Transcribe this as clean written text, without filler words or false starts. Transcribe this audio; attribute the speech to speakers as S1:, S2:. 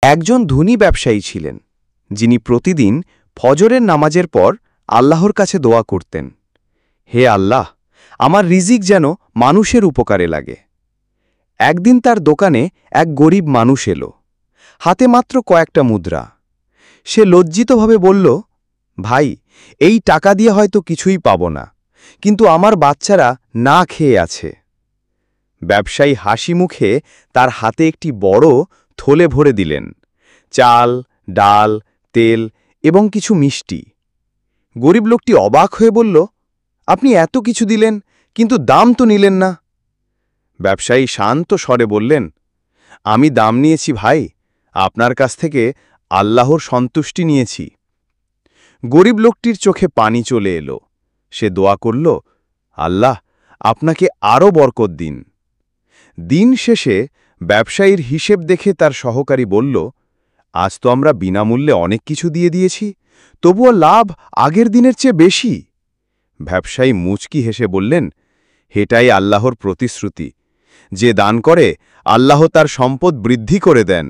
S1: একজন ধনী ব্যবসায়ী ছিলেন, যিনি প্রতিদিন ফজরের নামাজের পর আল্লাহর কাছে দোয়া করতেন, হে আল্লাহ, আমার রিজিক যেন মানুষের উপকারে লাগে। একদিন তার দোকানে এক গরিব মানুষ এলো, হাতে মাত্র কয়েকটা মুদ্রা। সে লজ্জিতভাবে বলল, ভাই, এই টাকা দিয়ে হয়তো কিছুই পাব না, কিন্তু আমার বাচ্চারা না খেয়ে আছে। ব্যবসায়ী হাসি মুখে তার হাতে একটি বড় থলে ভরে দিলেন, চাল, ডাল, তেল এবং কিছু মিষ্টি। গরিব লোকটি অবাক হয়ে বলল, আপনি এত কিছু দিলেন, কিন্তু দাম তো নিলেন না। ব্যবসায়ী শান্ত স্বরে বললেন, আমি দাম নিয়েছি ভাই, আপনার কাছ থেকে আল্লাহর সন্তুষ্টি নিয়েছি। গরিব লোকটির চোখে পানি চলে এলো। সে দোয়া করল, আল্লাহ আপনাকে আরও বরকত দিন। দিন শেষে ব্যবসায়ীর হিসেব দেখে তার সহকারী বলল, আজ তো আমরা বিনামূল্যে অনেক কিছু দিয়ে দিয়েছি, তবুও লাভ আগের দিনের চেয়ে বেশি। ব্যবসায়ী মুচকি হেসে বললেন, এটাই আল্লাহর প্রতিশ্রুতি, যে দান করে আল্লাহ তার সম্পদ বৃদ্ধি করে দেন।